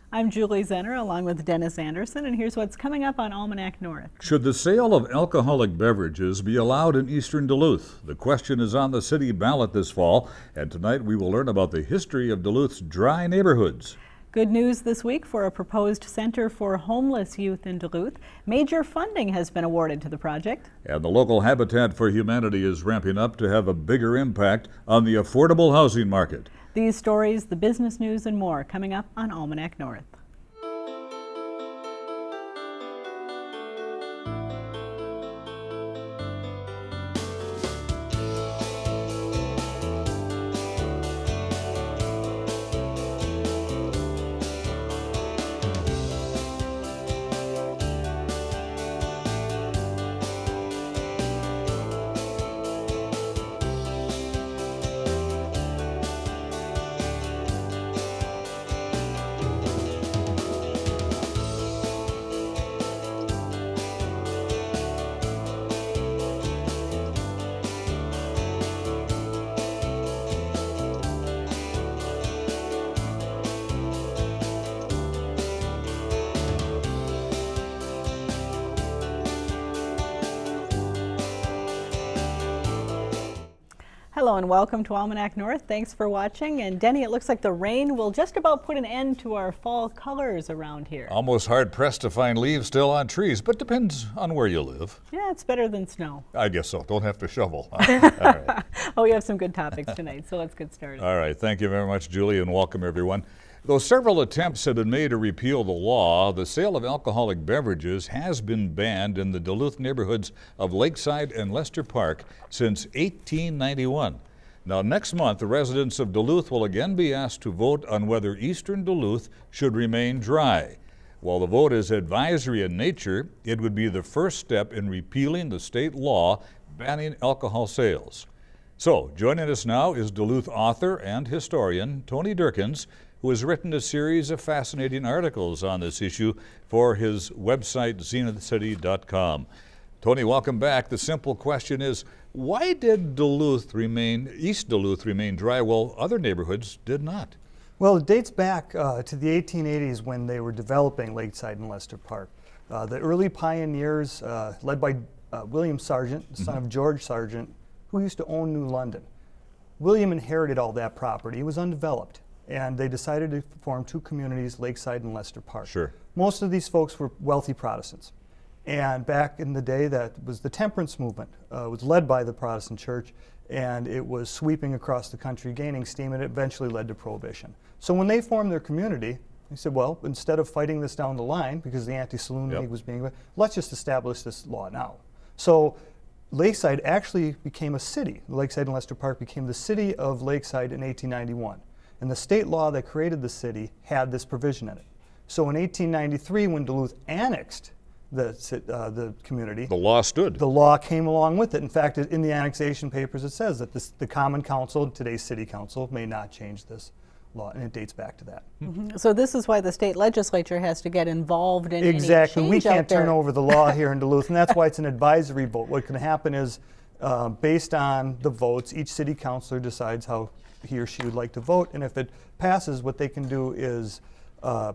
I'm Julie Zenner along with Dennis Anderson, and here's what's coming up on Almanac North. Should the sale of alcoholic beverages be allowed in eastern Duluth? The question is on the city ballot this fall, and tonight we will learn about the history of Duluth's dry neighborhoods. Good news this week for a proposed center for homeless youth in Duluth. Major funding has been awarded to the project. And the local Habitat for Humanity is ramping up to have a bigger impact on the affordable housing market. These stories, the business news, and more coming up on Almanac North. Hello and welcome to Almanac North. Thanks for watching. And Denny, it looks like the rain will just about put an end to our fall colors around here. Almost hard-pressed to find leaves still on trees, but depends on where you live. Yeah, it's better than snow. I guess so. Don't have to shovel. All right. Oh, we have some good topics tonight, so let's get started. All right. Thank you very much, Julie, and welcome everyone. Though several attempts have been made to repeal the law, the sale of alcoholic beverages has been banned in the Duluth neighborhoods of Lakeside and Lester Park since 1891. Now, next month, the residents of Duluth will again be asked to vote on whether eastern Duluth should remain dry. While the vote is advisory in nature, it would be the first step in repealing the state law banning alcohol sales. So, joining us now is Duluth author and historian Tony Dierckins, who has written a series of fascinating articles on this issue for his website, zenithcity.com. Tony, welcome back. The simple question is, why did East Duluth remain dry while other neighborhoods did not? Well, it dates back to the 1880s when they were developing Lakeside and Lester Park. The early pioneers, led by William Sargent, the son of George Sargent, who used to own New London. William inherited all that property. It was undeveloped. And they decided to form two communities, Lakeside and Lester Park. Sure. Most of these folks were wealthy Protestants. And back in the day, that was the temperance movement. It was led by the Protestant church, and it was sweeping across the country, gaining steam, and it eventually led to Prohibition. So when they formed their community, they said, well, instead of fighting this down the line, because the Anti-Saloon League was being, let's just establish this law now. So Lakeside actually became a city. Lakeside and Lester Park became the city of Lakeside in 1891. And the state law that created the city had this provision in it. So in 1893, when Duluth annexed the community, the law stood. The law came along with it. In fact, in the annexation papers, it says that the Common Council, today's City Council, may not change this law, and it dates back to that. So this is why the state legislature has to get involved in exactly. any change We can't out there. turn over the law here in Duluth, and that's why it's an advisory vote. What can happen is, based on the votes, each city councilor decides how he or she would like to vote, and if it passes, what they can do is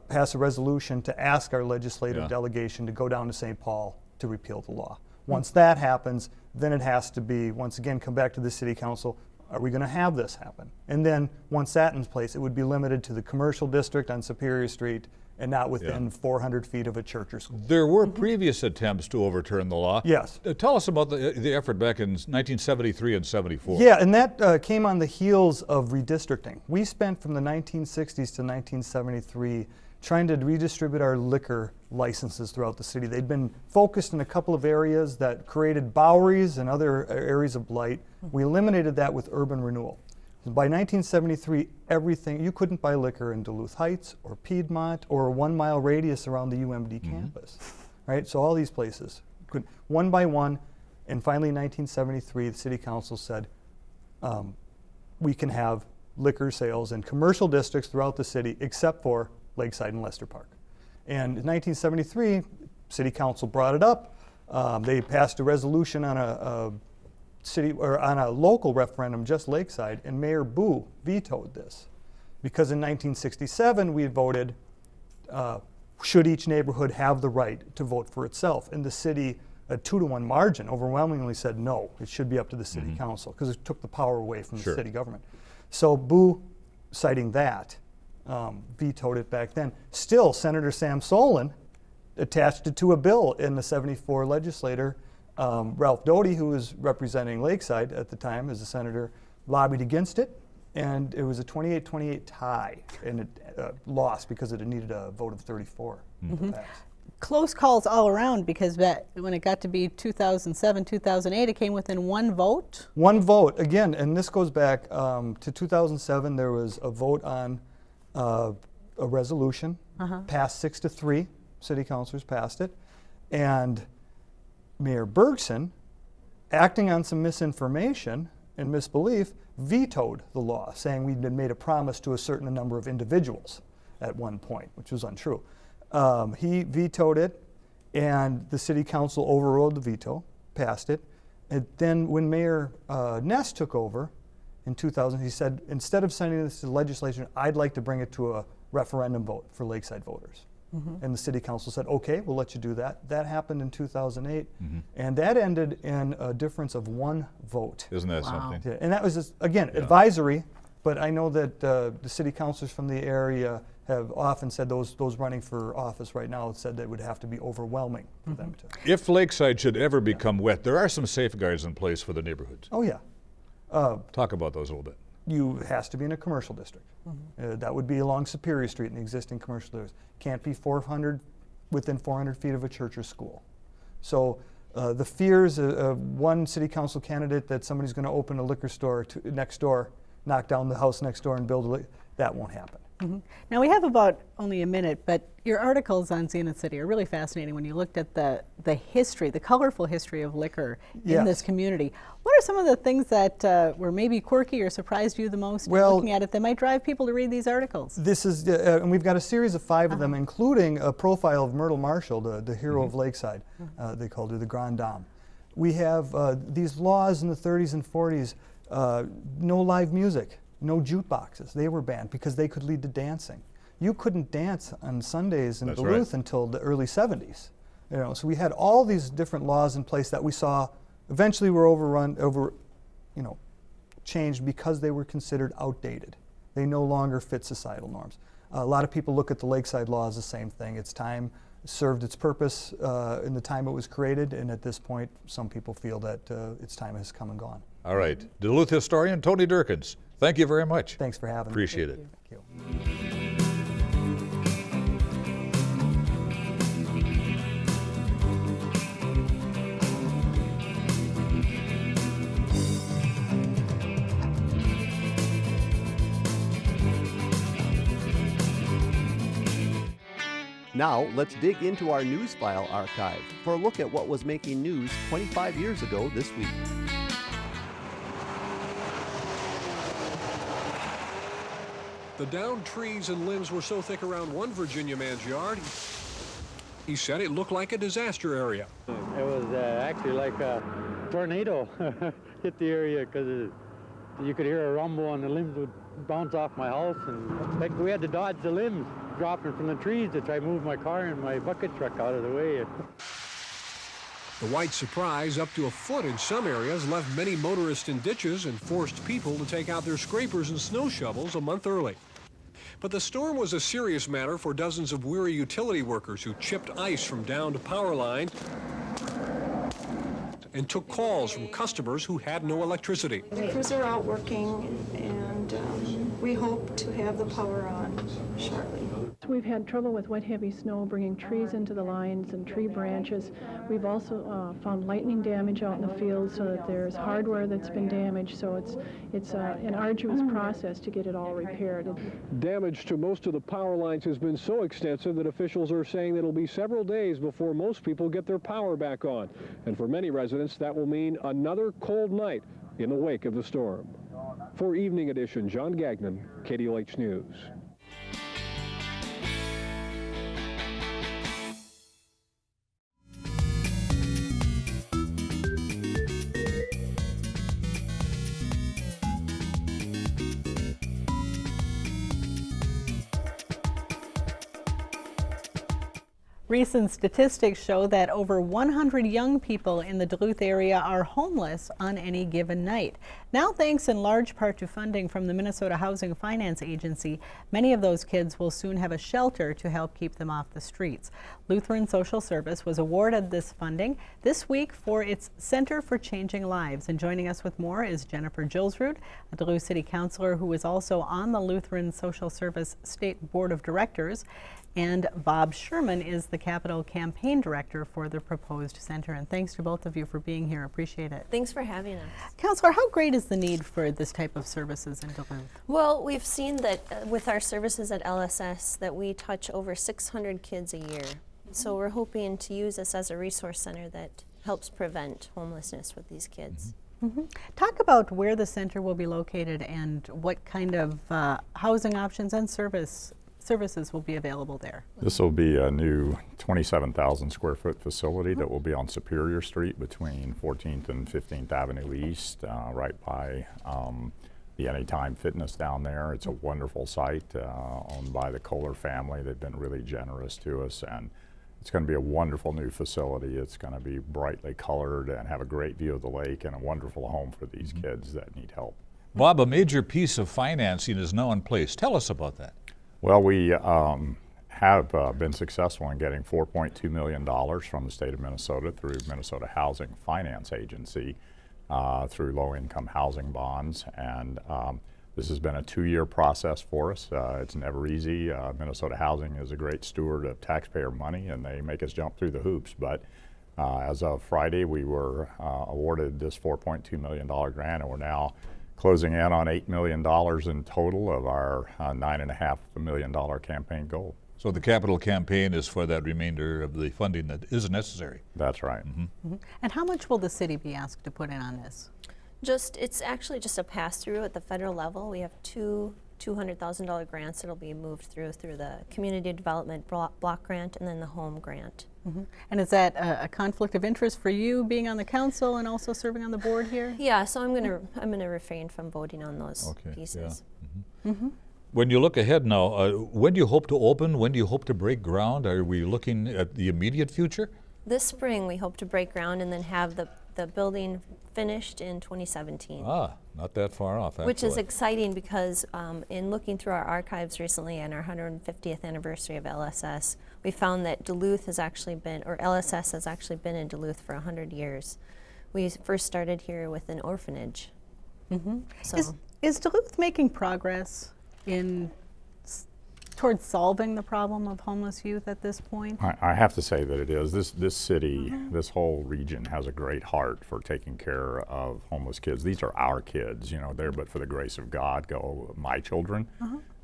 pass a resolution to ask our legislative delegation to go down to St. Paul to repeal the law. Once that happens, then it has to be, once again, come back to the city council. Are we going to have this happen? And then once that's in place, it would be limited to the commercial district on Superior Street and not within 400 feet of a church or school. There were previous attempts to overturn the law. Yes. Tell us about the effort back in 1973 and 74. Yeah, and that came on the heels of redistricting. We spent from the 1960s to 1973 trying to redistribute our liquor licenses throughout the city. They'd been focused in a couple of areas that created boweries and other areas of blight. We eliminated that with urban renewal. By 1973, everything, you couldn't buy liquor in Duluth Heights or Piedmont or a 1 mile radius around the UMD campus, right? So all these places, one by one, and finally in 1973, the city council said, we can have liquor sales in commercial districts throughout the city except for Lakeside and Lester Park. And in 1973, city council brought it up. They passed a resolution on a city or on a local referendum, just Lakeside, and Mayor Boo vetoed this because in 1967 we had voted should each neighborhood have the right to vote for itself? And the city, a 2-to-1 margin, overwhelmingly said no, it should be up to the city council, because it took the power away from the city government. So Boo, citing that, vetoed it back then. Still, Senator Sam Solon attached it to a bill in the 74 legislature. Ralph Doty, who was representing Lakeside at the time as a senator, lobbied against it, and it was a 28-28 tie, and it lost because it needed a vote of 34 to pass. Close calls all around, because when it got to be 2007, 2008, it came within one vote. One vote, again, and this goes back to 2007. There was a vote on a resolution, passed 6-3. City councilors passed it, and Mayor Bergson, acting on some misinformation and misbelief, vetoed the law, saying we'd made a promise to a certain number of individuals at one point, which was untrue. He vetoed it, and the city council overrode the veto, passed it. And then when Mayor Ness took over in 2000, he said, instead of sending this to the legislature, I'd like to bring it to a referendum vote for Lakeside voters. And the city council said, okay, we'll let you do that. That happened in 2008, and that ended in a difference of 1 vote. Isn't that something? Yeah, and that was, just, again, advisory, but I know that the city councilors from the area have often said, those running for office right now said that it would have to be overwhelming for them to. If Lakeside should ever become wet, there are some safeguards in place for the neighborhoods. Oh yeah. Talk about those a little bit. You has to be in a commercial district. That would be along Superior Street in the existing commercial district. Can't be within 400 feet of a church or school. So the fears of one city council candidate that somebody's going to open a liquor store next door, knock down the house next door and build that won't happen. Now we have about only a minute, but your articles on Zenith City are really fascinating when you looked at the history, the colorful history of liquor in this community. What are some of the things that were maybe quirky or surprised you the most looking at it that might drive people to read these articles? This is, and we've got a series of 5 of them, including a profile of Myrtle Marshall, the hero of Lakeside. They called her the Grande Dame. We have these laws in the 30s and 40s, no live music. No jukeboxes. They were banned because they could lead to dancing. You couldn't dance on Sundays in Duluth until the early 70s. So we had all these different laws in place that we saw eventually were changed because they were considered outdated. They no longer fit societal norms. A lot of people look at the Lakeside law as the same thing. Its time served its purpose in the time it was created, and at this point, some people feel that its time has come and gone. All right. Duluth historian Tony Dierckins, thank you very much. Thanks for having me. Appreciate it. Thank you. Now, let's dig into our news file archive for a look at what was making news 25 years ago this week. The downed trees and limbs were so thick around one Virginia man's yard, he said it looked like a disaster area. It was actually like a tornado hit the area, because you could hear a rumble and the limbs would bounce off my house, and like we had to dodge the limbs dropping from the trees to try to move my car and my bucket truck out of the way. The white surprise, up to a foot in some areas, left many motorists in ditches and forced people to take out their scrapers and snow shovels a month early. But the storm was a serious matter for dozens of weary utility workers who chipped ice from downed power lines and took calls from customers who had no electricity. The crews are out working, and we hope to have the power on shortly. We've had trouble with wet, heavy snow bringing trees into the lines and tree branches. We've also found lightning damage out in the field, so that there's hardware that's been damaged. So it's an arduous process to get it all repaired. Damage to most of the power lines has been so extensive that officials are saying that it'll be several days before most people get their power back on. And for many residents, that will mean another cold night in the wake of the storm. For Evening Edition, John Gagnon, KDLH News. Recent statistics show that over 100 young people in the Duluth area are homeless on any given night. Now, thanks in large part to funding from the Minnesota Housing Finance Agency, many of those kids will soon have a shelter to help keep them off the streets. Lutheran Social Service was awarded this funding this week for its Center for Changing Lives. And joining us with more is Jennifer Julsrud, a Duluth City Councilor who is also on the Lutheran Social Service State Board of Directors. And Bob Sherman is the Capital Campaign Director for the proposed center. And thanks to both of you for being here. Appreciate it. Thanks for having us. Councilor, how great is the need for this type of services in Duluth? Well, we've seen that with our services at LSS that we touch over 600 kids a year. So we're hoping to use this as a resource center that helps prevent homelessness with these kids. Talk about where the center will be located and what kind of housing options and services will be available there. This will be a new 27,000 square foot facility that will be on Superior Street between 14th and 15th Avenue East, right by the Anytime Fitness down there. It's a wonderful site owned by the Kohler family. They've been really generous to us, and it's going to be a wonderful new facility. It's going to be brightly colored and have a great view of the lake and a wonderful home for these kids that need help. Bob, a major piece of financing is now in place. Tell us about that. Well, we have been successful in getting $4.2 million from the state of Minnesota through Minnesota Housing Finance Agency through low-income housing bonds, and this has been a 2-year process for us. It's never easy. Minnesota Housing is a great steward of taxpayer money, and they make us jump through the hoops, but as of Friday, we were awarded this $4.2 million grant, and we're now closing in on $8 million in total of our $9.5 million campaign goal. So the capital campaign is for that remainder of the funding that is necessary. That's right. And how much will the city be asked to put in on this? It's actually just a pass-through at the federal level. We have two $200,000 grants that'll be moved through the Community Development Block Grant and then the Home Grant. And is that a conflict of interest for you being on the council and also serving on the board here? Yeah, so I'm gonna refrain from voting on those pieces. Yeah. When you look ahead now, when do you hope to open? When do you hope to break ground? Are we looking at the immediate future? This spring we hope to break ground and then have the building finished in 2017. Ah, not that far off, actually. Which is exciting because in looking through our archives recently and our 150th anniversary of LSS, we found that Duluth has actually been, or LSS has actually been in Duluth for 100 years. We first started here with an orphanage. So is Duluth making progress towards solving the problem of homeless youth at this point? I have to say that it is. This city, this whole region has a great heart for taking care of homeless kids. These are our kids, you know, there but for the grace of God go my children.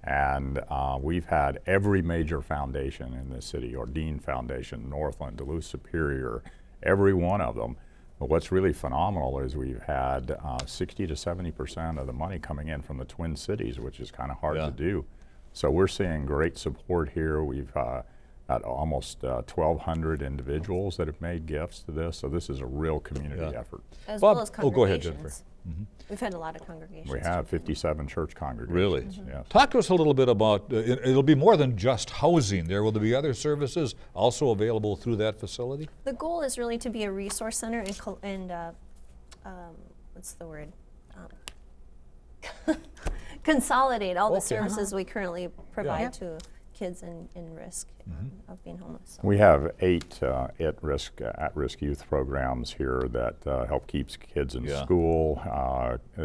And we've had every major foundation in this city, Ordine Foundation, Northland, Duluth Superior, every one of them. But what's really phenomenal is we've had 60 to 70% of the money coming in from the Twin Cities, which is kind of hard to do. So we're seeing great support here. We've had almost 1,200 individuals that have made gifts to this. So this is a real community effort. As Bob, well as go ahead, Jennifer. congregations. We've had a lot of congregations. We have 57 church congregations. Really? Yes. Talk to us a little bit about, it'll be more than just housing there. Will there be other services also available through that facility? The goal is really to be a resource center and what's the word? Consolidate all the services we currently provide to kids in risk of being homeless. We have 8 at-risk youth programs here that help keep kids in school.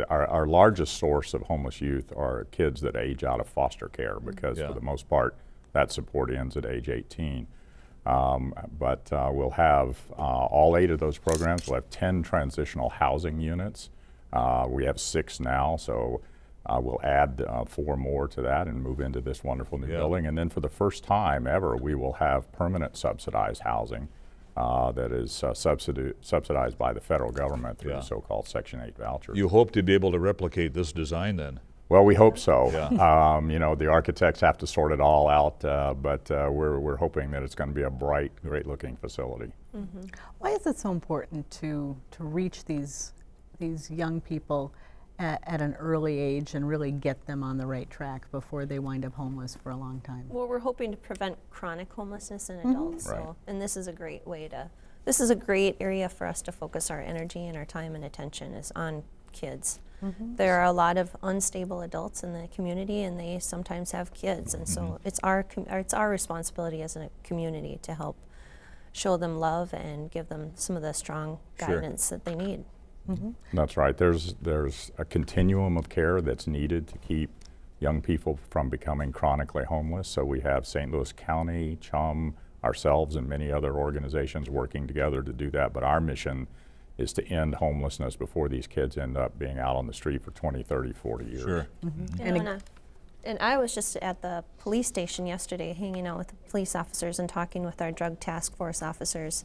Our largest source of homeless youth are kids that age out of foster care because for the most part that support ends at age 18. But we'll have all 8 of those programs. We'll have 10 transitional housing units. We have 6 now, so we'll add 4 more to that and move into this wonderful new building. And then for the first time ever, we will have permanent subsidized housing that is subsidized by the federal government through the so-called Section 8 vouchers. You hope to be able to replicate this design then? Well, we hope so. You know, the architects have to sort it all out, but we're hoping that it's going to be a bright, great-looking facility. Why is it so important to reach these young people at an early age and really get them on the right track before they wind up homeless for a long time? Well, we're hoping to prevent chronic homelessness in adults. So, and this is a great way to, this is a great area for us to focus our energy and our time and attention is on kids. There are a lot of unstable adults in the community, and they sometimes have kids, and so it's our responsibility as a community to help show them love and give them some of the strong guidance that they need. That's right. There's a continuum of care that's needed to keep young people from becoming chronically homeless. So we have St. Louis County, CHUM, ourselves, and many other organizations working together to do that. But our mission is to end homelessness before these kids end up being out on the street for 20, 30, 40 years. Sure. And I was just at the police station yesterday hanging out with the police officers and talking with our drug task force officers.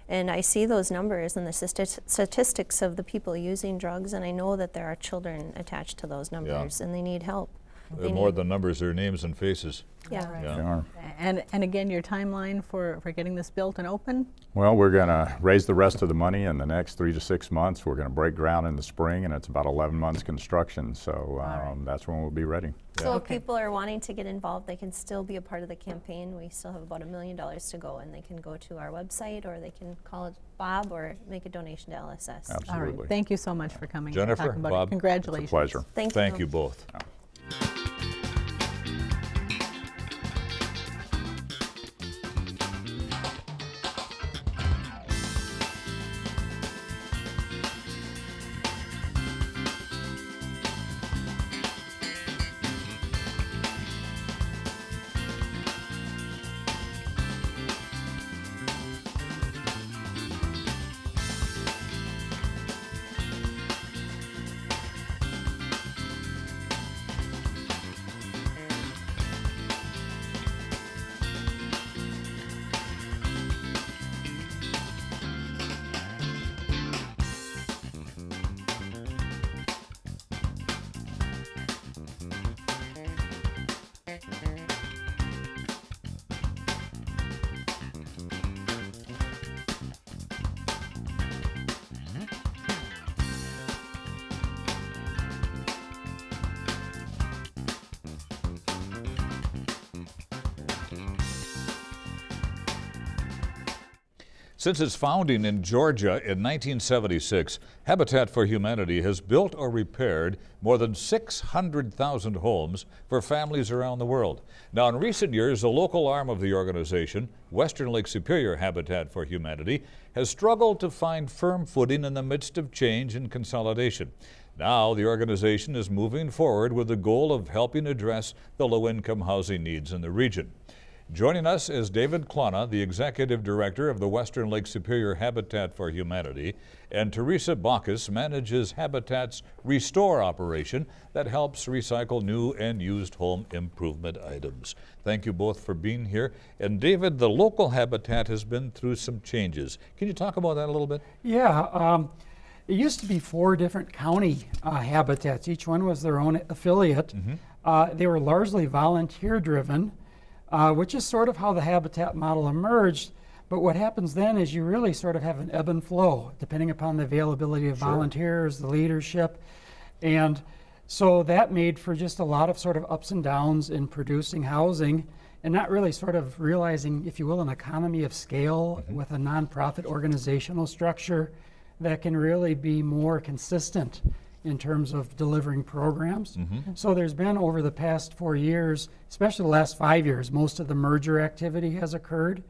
And I see those numbers and the statistics of the people using drugs, and I know that there are children attached to those numbers, and they need help. They're more than numbers, they're names and faces. Yeah. And again, your timeline for getting this built and open? Well, we're going to raise the rest of the money in the next 3 to 6 months. We're going to break ground in the spring, and it's about 11 months construction, so that's when we'll be ready. So if people are wanting to get involved, they can still be a part of the campaign. We still have about $1 million to go, and they can go to our website, or they can call Bob or make a donation to LSS. Absolutely. All right. Thank you so much for coming. Jennifer, and talking about Bob, it. Congratulations. It's a pleasure. Thank you both. Since its founding in Georgia in 1976, Habitat for Humanity has built or repaired more than 600,000 homes for families around the world. Now, in recent years, a local arm of the organization, Western Lake Superior Habitat for Humanity, has struggled to find firm footing in the midst of change and consolidation. Now, the organization is moving forward with the goal of helping address the low-income housing needs in the region. Joining us is David Clanaugh, the Executive Director of the Western Lake Superior Habitat for Humanity, and Teresa Bacchus manages Habitat's Restore operation that helps recycle new and used home improvement items. Thank you both for being here. And David, the local Habitat has been through some changes. Can you talk about that a little bit? Yeah, it used to be 4 different county habitats. Each one was their own affiliate. They were largely volunteer-driven. Which is sort of how the habitat model emerged. But what happens then is you really sort of have an ebb and flow, depending upon the availability of volunteers, the leadership. And so that made for just a lot of sort of ups and downs in producing housing and not really sort of realizing, if you will, an economy of scale with a nonprofit organizational structure that can really be more consistent in terms of delivering programs. So there's been, over the past 4 years, especially the last 5 years, most of the merger activity has occurred.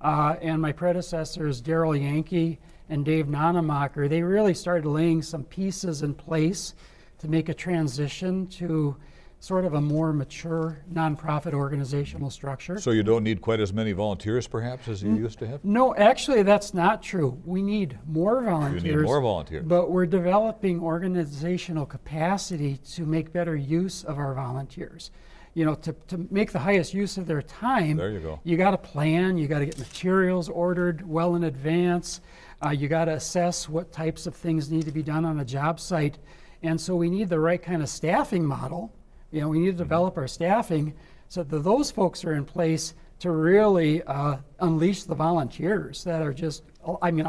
And my predecessors, Daryl Yankee and Dave Nonemacher, they really started laying some pieces in place to make a transition to sort of a more mature nonprofit organizational structure. So you don't need quite as many volunteers, perhaps, as you used to have? No, actually, that's not true. We need more volunteers. You need more volunteers. But we're developing organizational capacity to make better use of our volunteers. You know, to make the highest use of their time, there you go. You got to plan, you got to get materials ordered well in advance, you got to assess what types of things need to be done on a job site. And so we need the right kind of staffing model. You know, we need to develop our staffing so that those folks are in place to really unleash the volunteers that are just, I mean,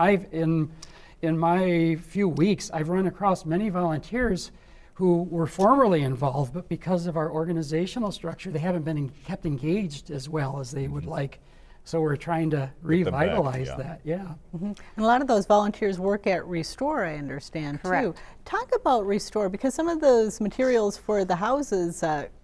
in my few weeks, I've run across many volunteers who were formerly involved, but because of our organizational structure, they haven't been kept engaged as well as they would like. So we're trying to revitalize that. Yeah. And a lot of those volunteers work at Restore, I understand, too. Talk about Restore, because some of those materials for the houses,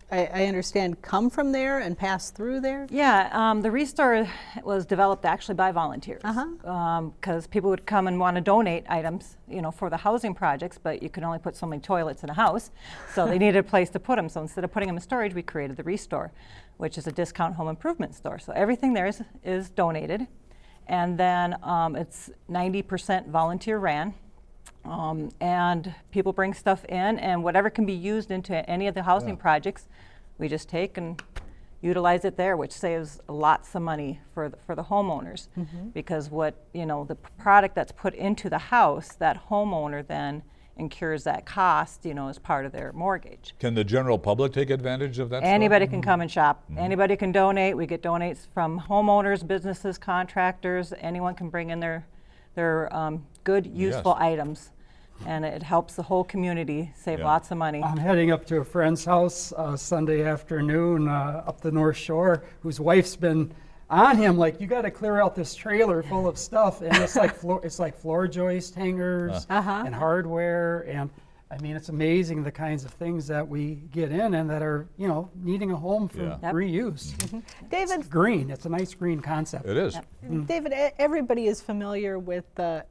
I understand, come from there and pass through there? Yeah, the Restore was developed actually by volunteers, because people would come and want to donate items, you know, for the housing projects, but you could only put so many toilets in a house, so they needed a place to put them. So instead of putting them in storage, we created the Restore, which is a discount home improvement store. So everything there is donated, and then it's 90% volunteer ran. And people bring stuff in, and whatever can be used into any of the housing projects, we just take and utilize it there, which saves lots of money for the homeowners. Because what, you know, the product that's put into the house, that homeowner then incurs that cost, you know, as part of their mortgage. Can the general public take advantage of that? Anybody can come and shop. Anybody can donate. We get donates from homeowners, businesses, contractors. Anyone can bring in their good, useful items. And it helps the whole community save lots of money. I'm heading up to a friend's house Sunday afternoon up the North Shore, whose wife's been on him like, you got to clear out this trailer full of stuff, and it's like floor joist hangers and hardware, and I mean, it's amazing the kinds of things that we get in and that are, you know, needing a home for reuse. David, it's green. It's a nice green concept. It is. David, everybody is familiar with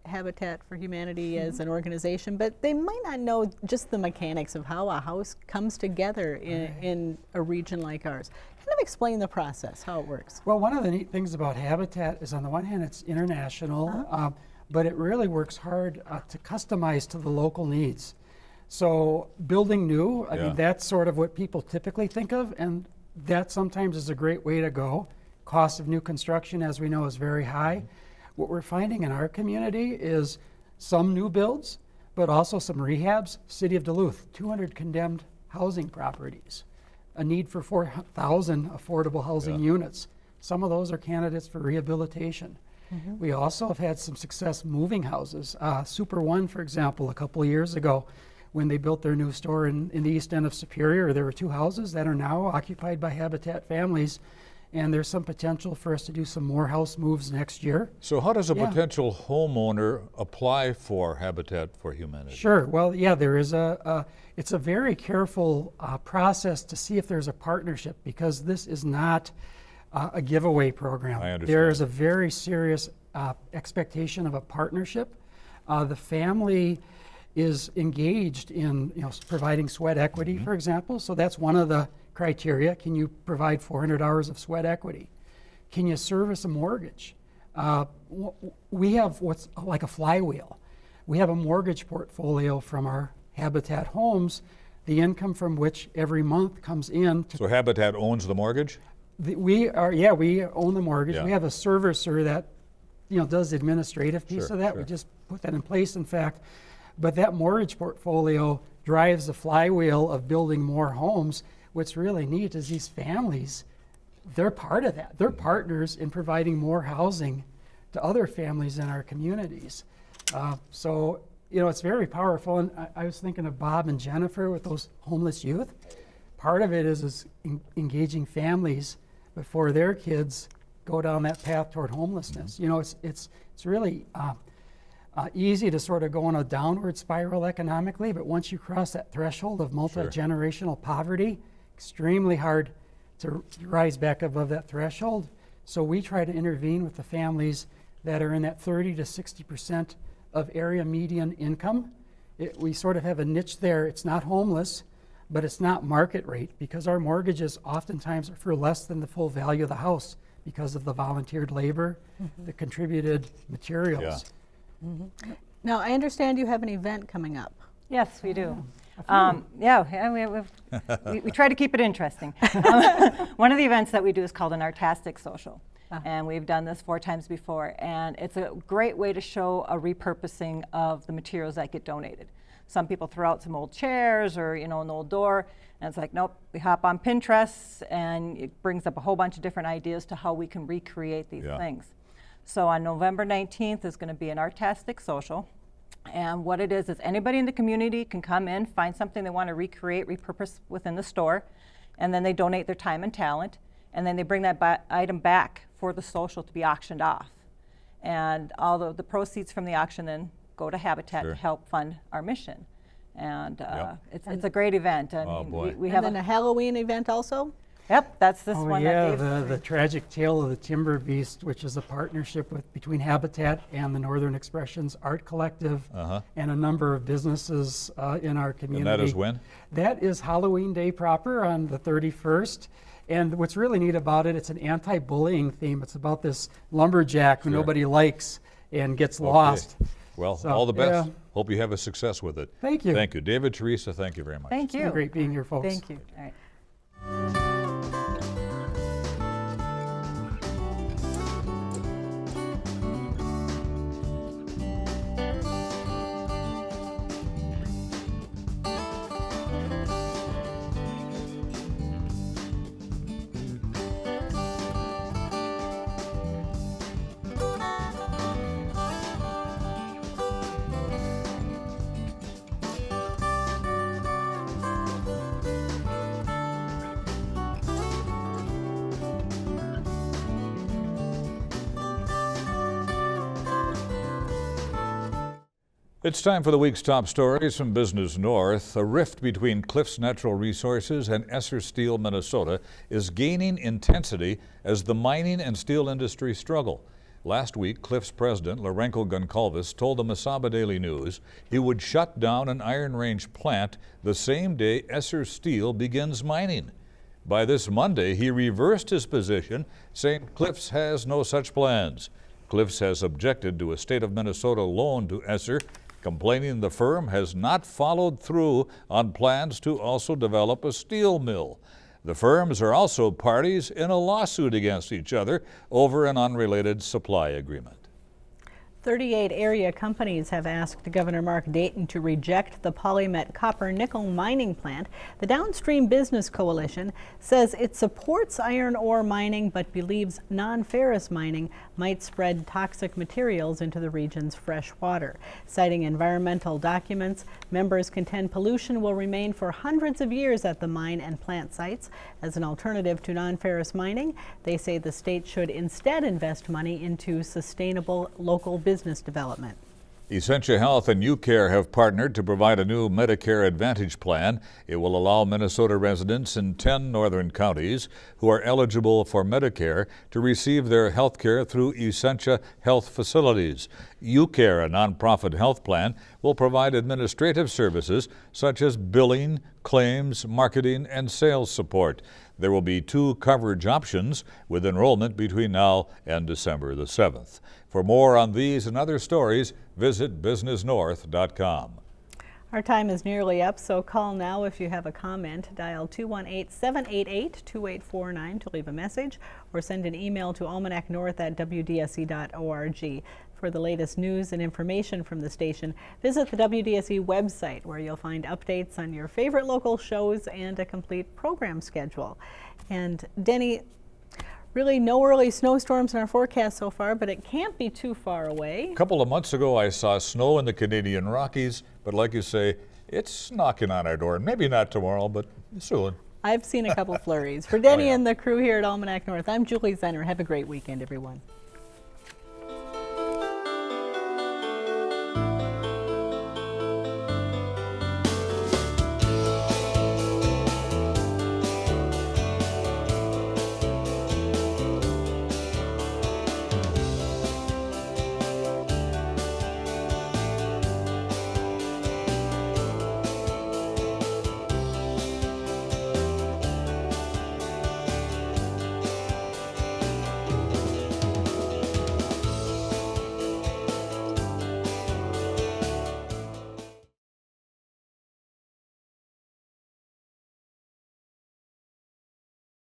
Habitat for Humanity as an organization, but they might not know just the mechanics of how a house comes together in a region like ours. Kind of explain the process, how it works. Well, one of the neat things about Habitat is, on the one hand, it's international, but it really works hard to customize to the local needs. So building new, I mean, that's sort of what people typically think of, and that sometimes is a great way to go. Cost of new construction, as we know, is very high. What we're finding in our community is some new builds, but also some rehabs. City of Duluth, 200 condemned housing properties, a need for 4,000 affordable housing units. Some of those are candidates for rehabilitation. We also have had some success moving houses. Super One, for example, a couple of years ago, when they built their new store in the east end of Superior, there were 2 houses that are now occupied by Habitat families, and there's some potential for us to do some more house moves next year. So how does a potential homeowner apply for Habitat for Humanity? Sure. Well, yeah, there is it's a very careful process to see if there's a partnership, because this is not a giveaway program. I understand. There is a very serious expectation of a partnership. The family is engaged in, you know, providing sweat equity, for example. So that's one of the criteria. Can you provide 400 hours of sweat equity? Can you service a mortgage? We have what's like a flywheel. We have a mortgage portfolio from our Habitat homes, the income from which every month comes in. So Habitat owns the mortgage? We own the mortgage. We have a servicer that, you know, does the administrative piece of that. We just put that in place, in fact. But that mortgage portfolio drives the flywheel of building more homes. What's really neat is these families, they're part of that. They're partners in providing more housing to other families in our communities. So, you know, it's very powerful. And I was thinking of Bob and Jennifer with those homeless youth. Part of it is engaging families before their kids go down that path toward homelessness. You know, it's really easy to sort of go on a downward spiral economically, but once you cross that threshold of multi-generational poverty, extremely hard to rise back above that threshold. So we try to intervene with the families that are in that 30 to 60% of area median income. We sort of have a niche there. It's not homeless, but it's not market rate, because our mortgages oftentimes are for less than the full value of the house because of the volunteered labor, the contributed materials. Now, I understand you have an event coming up. Yes, we do. We try to keep it interesting. One of the events that we do is called an Artastic Social. And we've done this 4 times before. And it's a great way to show a repurposing of the materials that get donated. Some people throw out some old chairs or, you know, an old door. And it's like, nope, we hop on Pinterest and it brings up a whole bunch of different ideas to how we can recreate these things. So on November 19th is going to be an Artastic Social. And what it is anybody in the community can come in, find something they want to recreate, repurpose within the store, and then they donate their time and talent, and then they bring that item back for the social to be auctioned off. And all the proceeds from the auction then go to Habitat to help fund our mission. And it's a great event. I mean, we have a Halloween event also? Yep, that's this one. Yeah, the Tragic Tale of the Timber Beast, which is a partnership between Habitat and the Northern Expressions Art Collective and a number of businesses in our community. And that is when? That is Halloween Day proper on the 31st. And what's really neat about it, it's an anti-bullying theme. It's about this lumberjack who nobody likes and gets lost. Well, all the best. Hope you have a success with it. Thank you. Thank you. David, Teresa, thank you very much. Thank you. It's been great being here, folks. Thank you. All right. It's time for the week's top stories from Business North. A rift between Cliffs Natural Resources and Esser Steel, Minnesota is gaining intensity as the mining and steel industry struggle. Last week, Cliffs president Lourenco Goncalves told the Mesaba Daily News he would shut down an Iron Range plant the same day Esser Steel begins mining. By this Monday, he reversed his position, saying Cliffs has no such plans. Cliffs has objected to a state of Minnesota loan to Esser, complaining the firm has not followed through on plans to also develop a steel mill. The firms are also parties in a lawsuit against each other over an unrelated supply agreement. 38 area companies have asked Governor Mark Dayton to reject the Polymet copper nickel mining plant. The Downstream Business Coalition says it supports iron ore mining but believes non-ferrous mining might spread toxic materials into the region's fresh water. Citing environmental documents, members contend pollution will remain for hundreds of years at the mine and plant sites. As an alternative to non-ferrous mining, they say the state should instead invest money into sustainable local business development. Essentia Health and UCare have partnered to provide a new Medicare Advantage plan. It will allow Minnesota residents in 10 northern counties who are eligible for Medicare to receive their health care through Essentia Health facilities. UCare, a nonprofit health plan, will provide administrative services such as billing, claims, marketing, and sales support. There will be 2 coverage options with enrollment between now and December the 7th. For more on these and other stories, visit businessnorth.com. Our time is nearly up, so call now if you have a comment. Dial 218-788-2849 to leave a message or send an email to almanacnorth@wdse.org. For the latest news and information from the station, visit the WDSE website where you'll find updates on your favorite local shows and a complete program schedule. And Denny, really no early snowstorms in our forecast so far, but it can't be too far away. A couple of months ago, I saw snow in the Canadian Rockies, but like you say, it's knocking on our door. Maybe not tomorrow, but soon. I've seen a couple flurries. For Denny and the crew here at Almanac North, I'm Julie Zenner. Have a great weekend, everyone.